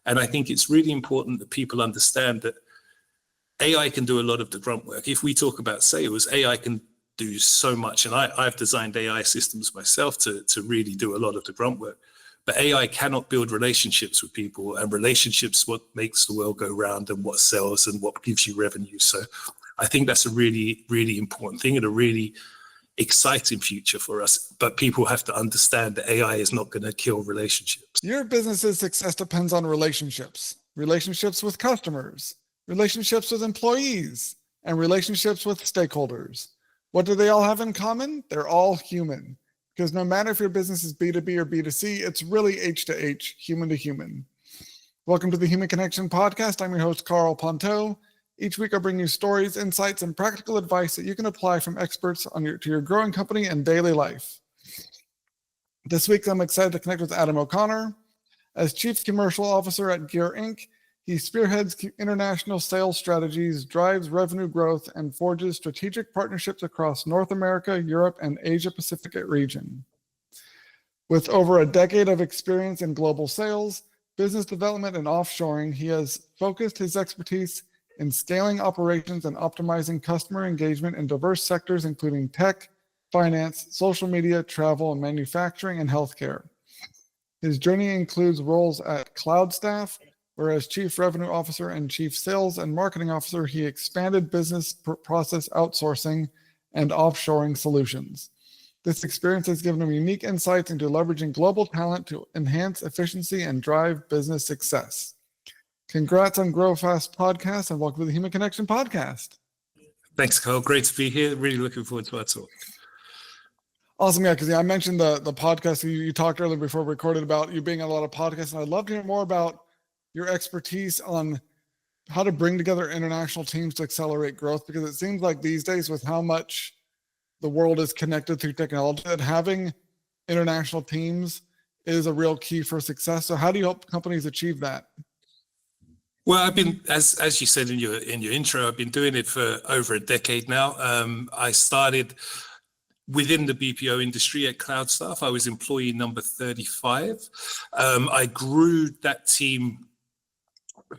And I think it's really important that people understand that AI can do a lot of the grunt work. If we talk about sales, AI can do so much. And I've designed AI systems myself to really do a lot of the grunt work. But AI cannot build relationships with people, and relationships what makes the world go round and what sells and what gives you revenue. So I think that's a really, really important thing and a really exciting future for us. But people have to understand that AI is not going to kill relationships. Your business's success depends on relationships with customers, relationships with employees, and relationships with stakeholders. What do they all have in common? They're all human. Because no matter if your business is B2B or B2C, it's really H to H, human to human. Welcome to the Human Connection Podcast. I'm your host, Karl Pontau. Each week I bring you stories, insights, and practical advice that you can apply from experts to your growing company and daily life. This week I'm excited to connect with Adam O'Connor. As Chief Commercial Officer at Gear Inc., he spearheads international sales strategies, drives revenue growth, and forges strategic partnerships across North America, Europe, and Asia Pacific region. With over a decade of experience in global sales, business development, and offshoring, he has focused his expertise in scaling operations and optimizing customer engagement in diverse sectors, including tech, finance, social media, travel, and manufacturing, and healthcare. His journey includes roles at CloudStaff, where as Chief Revenue Officer and Chief Sales and Marketing Officer, he expanded business process outsourcing and offshoring solutions. This experience has given him unique insights into leveraging global talent to enhance efficiency and drive business success. Congrats on Grow Fast Podcast, and welcome to the Human Connection Podcast. Thanks, Carl. Great to be here. Really looking forward to our talk. Awesome, yeah, because I mentioned the podcast you talked earlier before we recorded about you being on a lot of podcasts, and I'd love to hear more about your expertise on how to bring together international teams to accelerate growth, because it seems like these days with how much the world is connected through technology, that having international teams is a real key for success. So how do you help companies achieve that? Well, I've been, as you said in your intro, I've been doing it for over a decade now. I started within the BPO industry at CloudStaff. I was employee number 35. I grew that team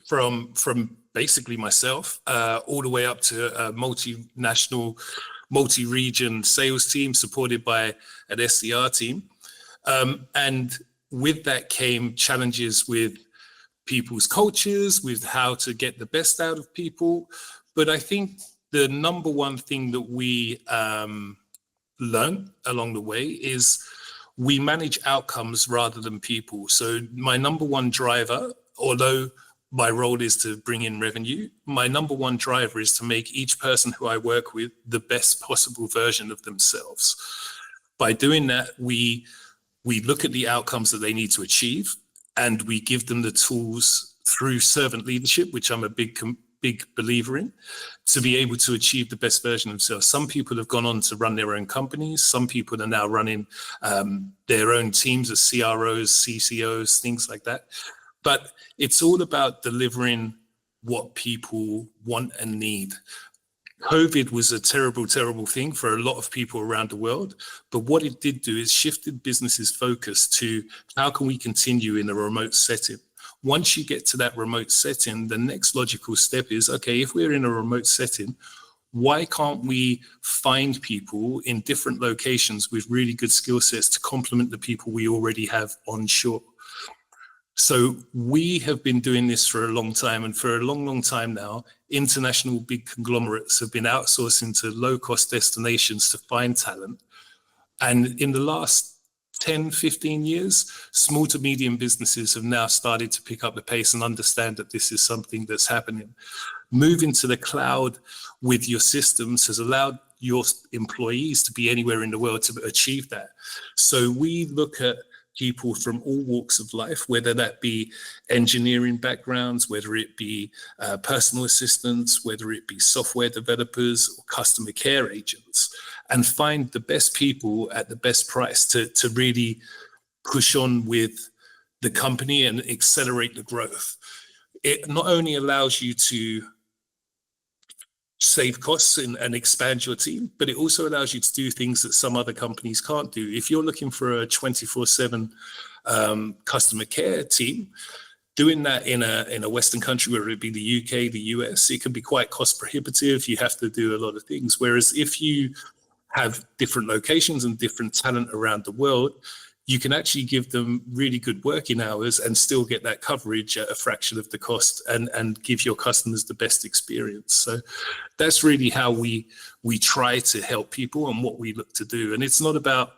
from basically myself all the way up to a multinational, multi-region sales team supported by an SDR team. And with that came challenges with people's cultures, with how to get the best out of people. But I think the number one thing that we learn along the way is we manage outcomes rather than people. So my number one driver, although my role is to bring in revenue, my number one driver is to make each person who I work with the best possible version of themselves. By doing that, we look at the outcomes that they need to achieve, and we give them the tools through servant leadership, which I'm a big believer in, to be able to achieve the best version of themselves. Some people have gone on to run their own companies. Some people are now running their own teams as CROs, CCOs, things like that. But it's all about delivering what people want and need. COVID was a terrible, terrible thing for a lot of people around the world. But what it did do is shifted businesses' focus to how can we continue in a remote setting. Once you get to that remote setting, the next logical step is, okay, if we're in a remote setting, why can't we find people in different locations with really good skill sets to complement the people we already have onshore? So we have been doing this for a long time, and for a long, long time now, international big conglomerates have been outsourcing to low-cost destinations to find talent. And in the last 10, 15 years, small to medium businesses have now started to pick up the pace and understand that this is something that's happening. Moving to the cloud with your systems has allowed your employees to be anywhere in the world to achieve that. So we look at people from all walks of life, whether that be engineering backgrounds, whether it be personal assistants, whether it be software developers or customer care agents, and find the best people at the best price to really push on with the company and accelerate the growth. It not only allows you to save costs and expand your team, but it also allows you to do things that some other companies can't do. If you're looking for a 24/7 customer care team, doing that in a Western country, whether it be the UK, the US, it can be quite cost prohibitive. You have to do a lot of things. Whereas if you have different locations and different talent around the world, you can actually give them really good working hours and still get that coverage at a fraction of the cost and give your customers the best experience. So that's really how we try to help people and what we look to do. And it's not about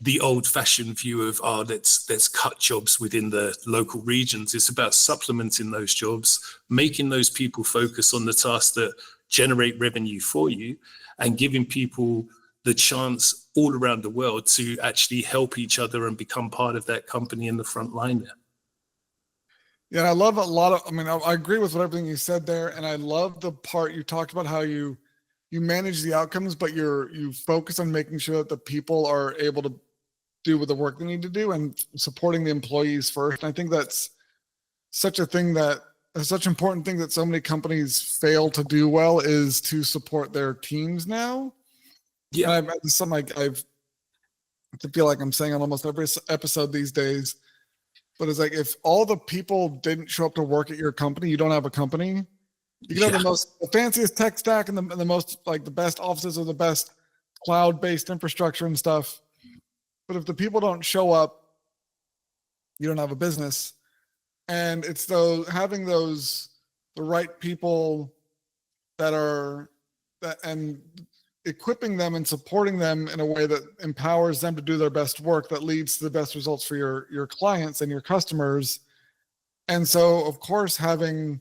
the old-fashioned view of, let's cut jobs within the local regions. It's about supplementing those jobs, making those people focus on the tasks that generate revenue for you, and giving people the chance all around the world to actually help each other and become part of that company in the front line there. Yeah, I love I agree with everything you said there. And I love the part you talked about how you manage the outcomes, but you focus on making sure that the people are able to do with the work they need to do and supporting the employees first. And I think that's such an important thing that so many companies fail to do well, is to support their teams now. Yeah. And I feel like I'm saying on almost every episode these days, but it's like, if all the people didn't show up to work at your company, you don't have a company. You can have the fanciest tech stack and the most, like, the best offices or the best cloud-based infrastructure and stuff. But if the people don't show up, you don't have a business. And it's having the right people and equipping them and supporting them in a way that empowers them to do their best work, that leads to the best results for your clients and your customers. And so, of course, having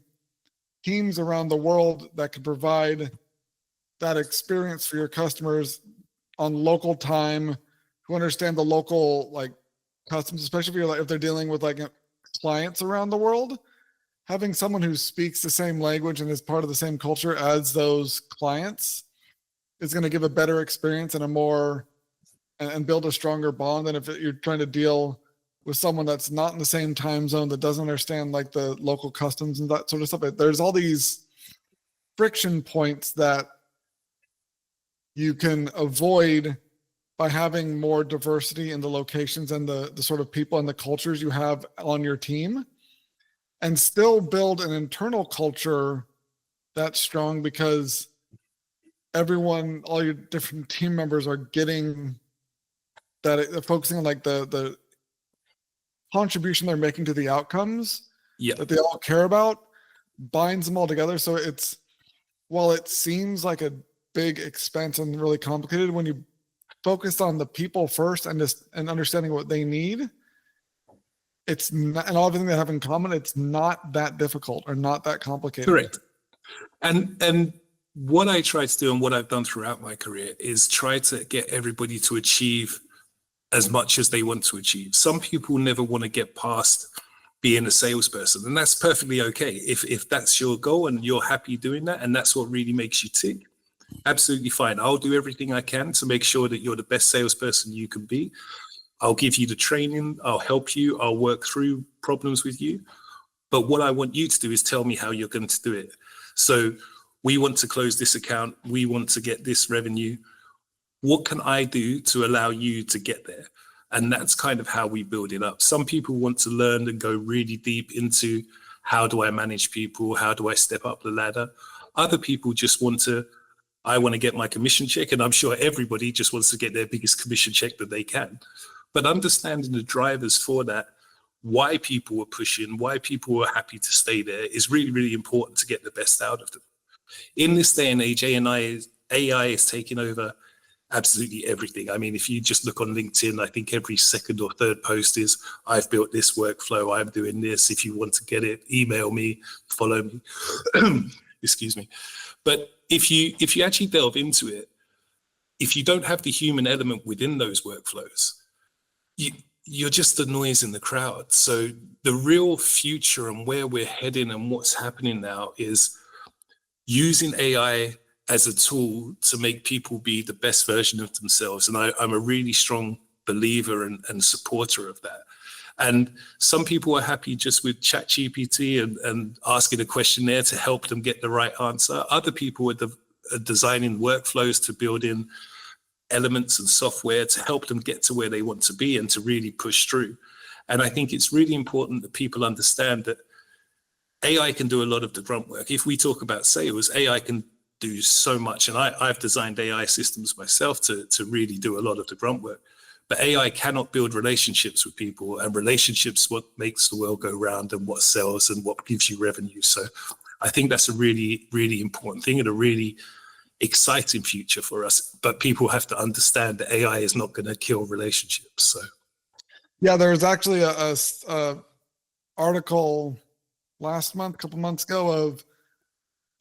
teams around the world that can provide that experience for your customers on local time, who understand the local, like, customs, especially if they're dealing with, like, clients around the world, having someone who speaks the same language and is part of the same culture as those clients is going to give a better experience and build a stronger bond than if you're trying to deal with someone that's not in the same time zone, that doesn't understand, like, the local customs and that sort of stuff. There's all these friction points that you can avoid by having more diversity in the locations and the sort of people and the cultures you have on your team, and still build an internal culture that's strong, because all your different team members are getting that, focusing on, like, the contribution they're making to the outcomes that they all care about, binds them all together. So while it seems like a big expense and really complicated, when you focus on the people first and understanding what they need, it's not, and all everything they have in common, it's not that difficult or not that complicated. Correct. And what I try to do, and what I've done throughout my career, is try to get everybody to achieve as much as they want to achieve. Some people never want to get past being a salesperson, and that's perfectly okay. If that's your goal and you're happy doing that, and that's what really makes you tick, absolutely fine. I'll do everything I can to make sure that you're the best salesperson you can be. I'll give you the training, I'll help you, I'll work through problems with you. But what I want you to do is tell me how you're going to do it. So we want to close this account, we want to get this revenue. What can I do to allow you to get there? And that's kind of how we build it up. Some people want to learn and go really deep into, how do I manage people? How do I step up the ladder? Other people just I want to get my commission check, and I'm sure everybody just wants to get their biggest commission check that they can. But understanding the drivers for that, why people are pushing, why people are happy to stay there, is really, really important to get the best out of them. In this day and age, AI is taking over absolutely everything. I mean, if you just look on LinkedIn, I think every second or third post is, I've built this workflow, I'm doing this. If you want to get it, email me, follow me. Excuse me. But if you actually delve into it, if you don't have the human element within those workflows, you're just the noise in the crowd. So the real future and where we're heading and what's happening now is using AI as a tool to make people be the best version of themselves. And I'm a really strong believer and supporter of that. And some people are happy just with ChatGPT and asking a question there to help them get the right answer. Other people are designing workflows to build in elements and software to help them get to where they want to be and to really push through. And I think it's really important that people understand that AI can do a lot of the grunt work. If we talk about sales, AI can do so much. And I've designed AI systems myself to really do a lot of the grunt work. But AI cannot build relationships with people, and relationships what makes the world go round and what sells and what gives you revenue. So I think that's a really, really important thing and a really exciting future for us. But people have to understand that AI is not going to kill relationships. So yeah, there was actually a article last month, a couple months ago, of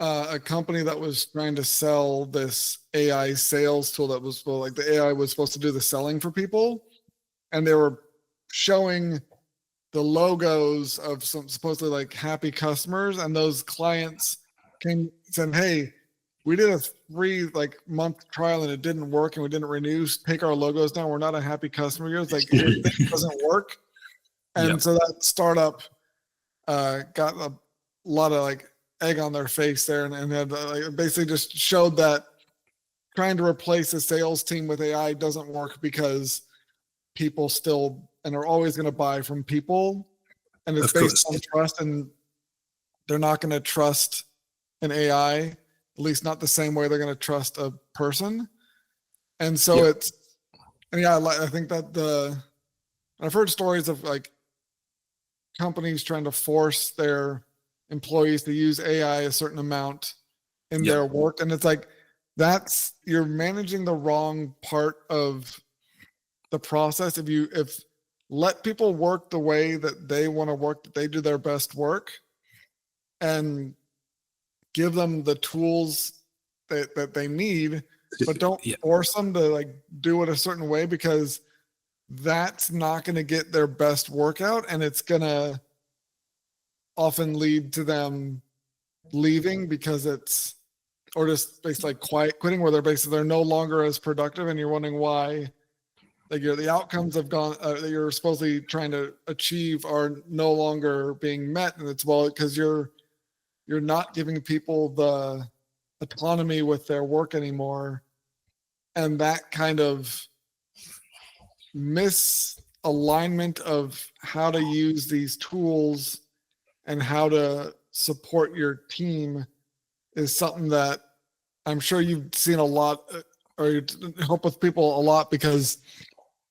a company that was trying to sell this AI sales tool that was like the AI was supposed to do the selling for people, and they were showing the logos of some supposedly like happy customers, and those clients came said, "Hey, we did a free like month trial and it didn't work, and we didn't renew. Take our logos down. We're not a happy customer. It's like your thing doesn't work." And Yep. so that startup got a lot of like egg on their face there, and had like, basically just showed that trying to replace a sales team with AI doesn't work, because people still and are always going to buy from people, and it's Of based course. on trust, and they're not going to trust an AI, at least not the same way they're going to trust a person. And so Yep. and yeah, I think that I've heard stories of like companies trying to force their employees to use AI a certain amount in Yep. their work. And it's like, you're managing the wrong part of the process. If let people work the way that they want to work, that they do their best work, and give them the tools that they need, but don't Yeah. force them to like do it a certain way, because that's not going to get their best workout, and it's going to often lead to them leaving because it's, or just basically like quiet quitting, where they're no longer as productive, and you're wondering why like the outcomes have gone that you're supposedly trying to achieve are no longer being met. And it's, well, because you're not giving people the autonomy with their work anymore, and that kind of misalignment of how to use these tools and how to support your team is something that I'm sure you've seen a lot, or you help with people a lot, because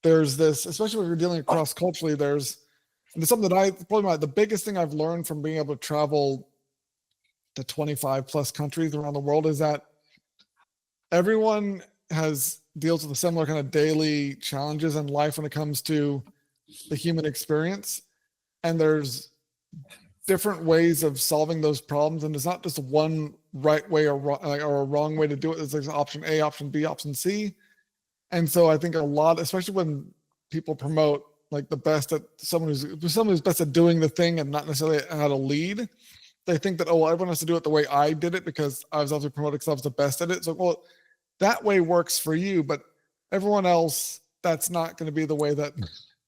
there's this, especially when you're dealing across culturally, and it's something that probably the biggest thing I've learned from being able to travel to 25 plus countries around the world is that everyone deals with a similar kind of daily challenges in life when it comes to the human experience. And there's different ways of solving those problems. And there's not just one right way or a wrong way to do it. There's like option A, option B, option C. And so I think a lot, especially when people promote like the best at someone who's best at doing the thing and not necessarily how to lead, they think that, oh, well, everyone has to do it the way I did it because I was obviously promoted because I was the best at it. So, well, that way works for you, but everyone else, that's not going to be the way that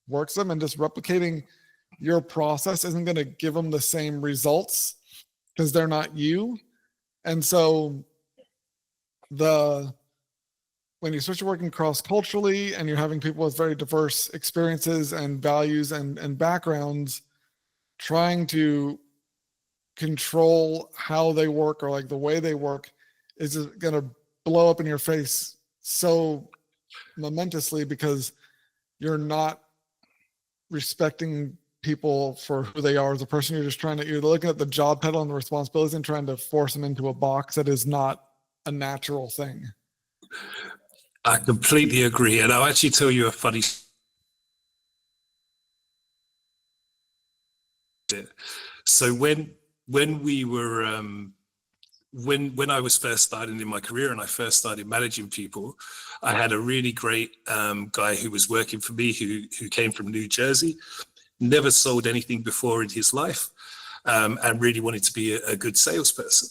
works them. And just replicating your process isn't going to give them the same results because they're not you. And so when you start working cross-culturally and you're having people with very diverse experiences and values and backgrounds, trying to control how they work or like the way they work is going to blow up in your face so momentously, because you're not respecting people for who they are as a person. You're looking at the job title and the responsibilities and trying to force them into a box that is not a natural thing. I completely agree. And I'll actually tell you a funny story. So when we were when I was first starting in my career and I first started managing people, I had a really great guy who was working for me who came from New Jersey, never sold anything before in his life, and really wanted to be a good salesperson.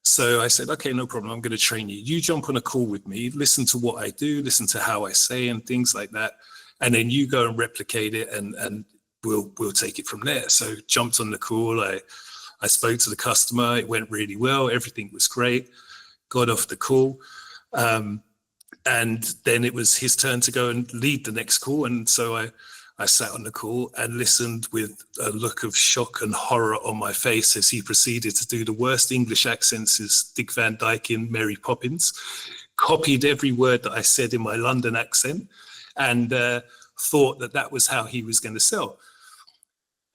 So I said, okay, no problem. I'm going to train you. You jump on a call with me, listen to what I do, listen to how I say and things like that. And then you go and replicate it and we'll take it from there. So jumped on the call. I spoke to the customer. It went really well. Everything was great. Got off the call. And then it was his turn to go and lead the next call. And so I sat on the call and listened with a look of shock and horror on my face as he proceeded to do the worst English accents as Dick Van Dyke in Mary Poppins, copied every word that I said in my London accent, and thought that that was how he was going to sell.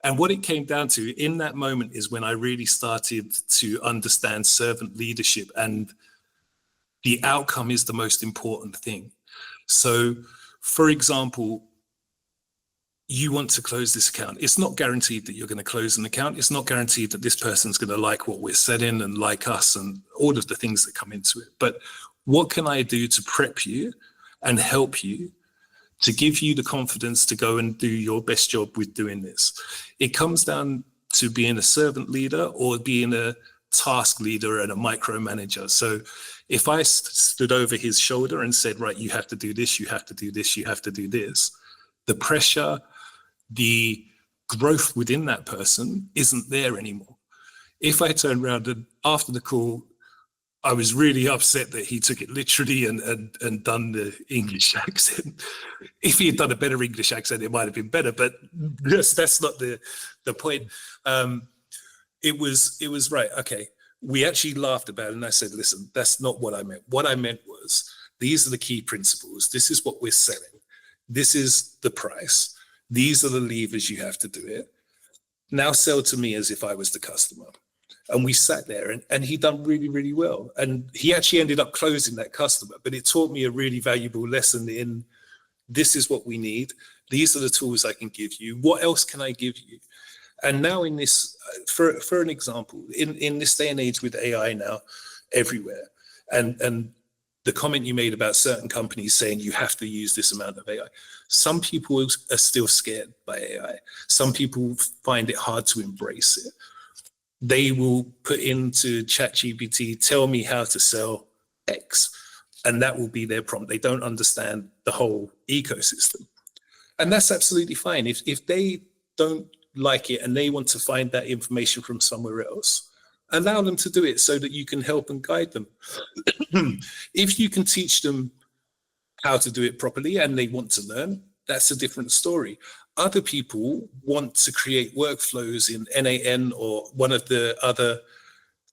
And what it came down to in that moment is when I really started to understand servant leadership, and the outcome is the most important thing. So, for example, you want to close this account. It's not guaranteed that you're going to close an account. It's not guaranteed that this person's going to like what we're selling and like us and all of the things that come into it. But what can I do to prep you and help you to give you the confidence to go and do your best job with doing this? It comes down to being a servant leader or being a task leader and a micromanager. So if I stood over his shoulder and said, right, you have to do this, you have to do this, you have to do this, the pressure, the growth within that person isn't there anymore. If I turned around and after the call, I was really upset that he took it literally and done the English accent. If he had done a better English accent, it might have been better, but that's not the point. It was right. Okay. We actually laughed about it and I said, listen, that's not what I meant. What I meant was, these are the key principles. This is what we're selling. This is the price. These are the levers you have to do it. Now sell to me as if I was the customer. And we sat there and he done really, really well. And he actually ended up closing that customer, but it taught me a really valuable lesson in, this is what we need. These are the tools I can give you. What else can I give you? And now in this, for an example, in this day and age with AI now everywhere, and the comment you made about certain companies saying you have to use this amount of AI. Some people are still scared by AI. Some people find it hard to embrace it. They will put into ChatGPT, tell me how to sell X, and that will be their prompt. They don't understand the whole ecosystem. And that's absolutely fine. If they don't like it and they want to find that information from somewhere else, allow them to do it so that you can help and guide them. If you can teach them how to do it properly and they want to learn, that's a different story. Other people want to create workflows in NAN or one of the other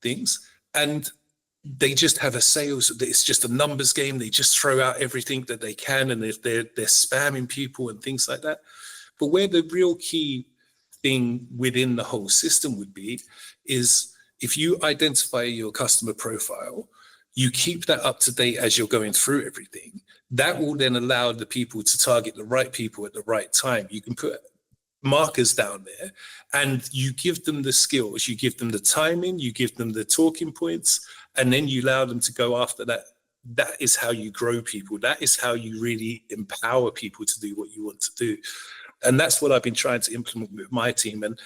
things, and they just have a sales, it's just a numbers game. They just throw out everything that they can, and if they're spamming people and things like that. But where the real key thing within the whole system would be is, if you identify your customer profile, you keep that up to date as you're going through everything. That will then allow the people to target the right people at the right time. You can put markers down there and you give them the skills, you give them the timing, you give them the talking points, and then you allow them to go after that. That is how you grow people. That is how you really empower people to do what you want to do. And that's what I've been trying to implement with my team. And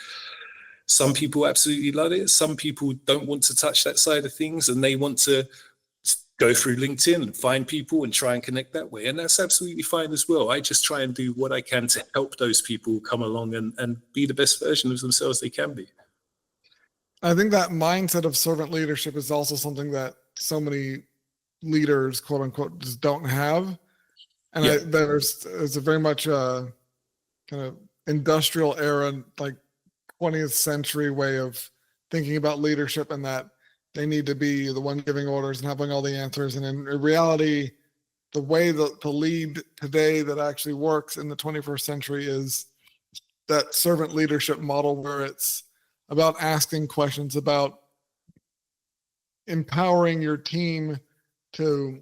some people absolutely love it. Some people don't want to touch that side of things, and they want to go through LinkedIn and find people and try and connect that way. And that's absolutely fine as well. I just try and do what I can to help those people come along and be the best version of themselves they can be. I think that mindset of servant leadership is also something that so many leaders, quote unquote, just don't have. And Yeah. there's a very much kind of industrial era, like 20th century way of thinking about leadership, and that they need to be the one giving orders and having all the answers. And in reality, the way to lead today that actually works in the 21st century is that servant leadership model, where it's about asking questions, about empowering your team to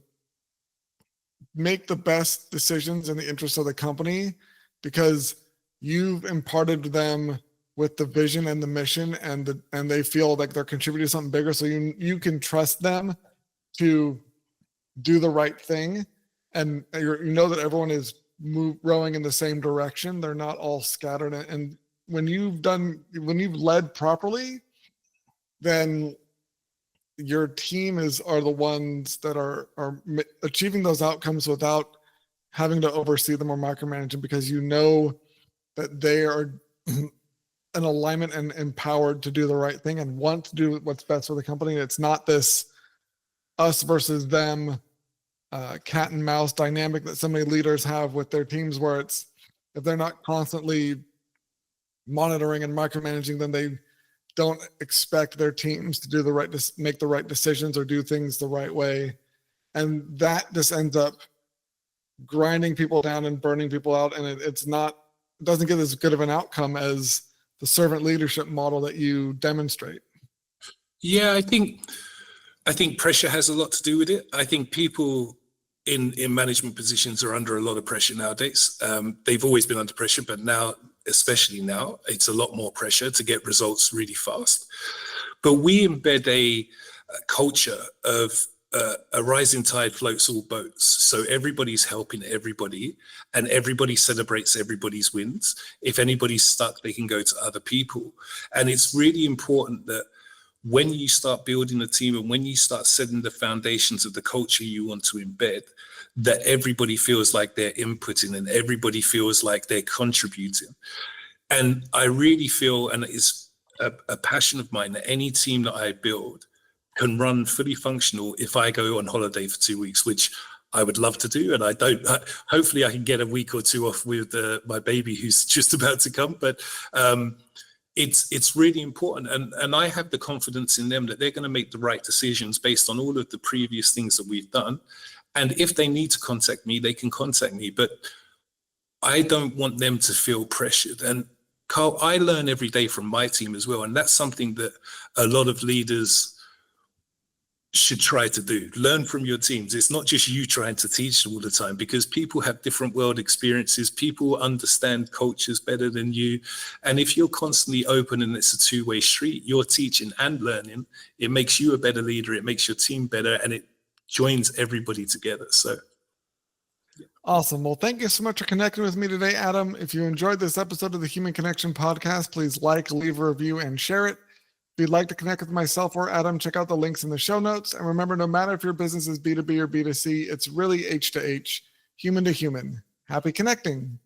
make the best decisions in the interest of the company, because you've imparted to them with the vision and the mission, and they feel like they're contributing to something bigger. So you can trust them to do the right thing, and you know that everyone is rowing in the same direction. They're not all scattered. And when you've led properly, then your team are the ones that are achieving those outcomes without having to oversee them or micromanage them, because you know that they are in alignment and empowered to do the right thing and want to do what's best for the company. It's not this us versus them cat and mouse dynamic that so many leaders have with their teams, where it's if they're not constantly monitoring and micromanaging, then they don't expect their teams to do make the right decisions or do things the right way. And that just ends up grinding people down and burning people out. And it doesn't get as good of an outcome as the servant leadership model that you demonstrate. Yeah, I think pressure has a lot to do with it. I think people in management positions are under a lot of pressure nowadays. They've always been under pressure, but now, especially now, it's a lot more pressure to get results really fast. But we embed a culture of a rising tide floats all boats. So everybody's helping everybody, and everybody celebrates everybody's wins. If anybody's stuck, they can go to other people. And it's really important that when you start building a team and when you start setting the foundations of the culture you want to embed, that everybody feels like they're inputting and everybody feels like they're contributing. And I really feel, and it's a passion of mine, that any team that I build can run fully functional if I go on holiday for 2 weeks, which I would love to do. And I don't, hopefully I can get a week or two off with my baby who's just about to come. But it's really important. And I have the confidence in them that they're going to make the right decisions based on all of the previous things that we've done. And if they need to contact me, they can contact me. But I don't want them to feel pressured. And Karl, I learn every day from my team as well. And that's something that a lot of leaders should try to do. Learn from your teams. It's not just you trying to teach all the time, because people have different world experiences. People understand cultures better than you. And if you're constantly open and it's a two-way street, you're teaching and learning, it makes you a better leader, it makes your team better, and it joins everybody together. So awesome. Well, thank you so much for connecting with me today, Adam. If you enjoyed this episode of the Human Connection podcast, please like, leave a review, and share it. If you'd like to connect with myself or Adam, check out the links in the show notes. And remember, no matter if your business is B2B or B2C, it's really H to H, human to human. Happy connecting.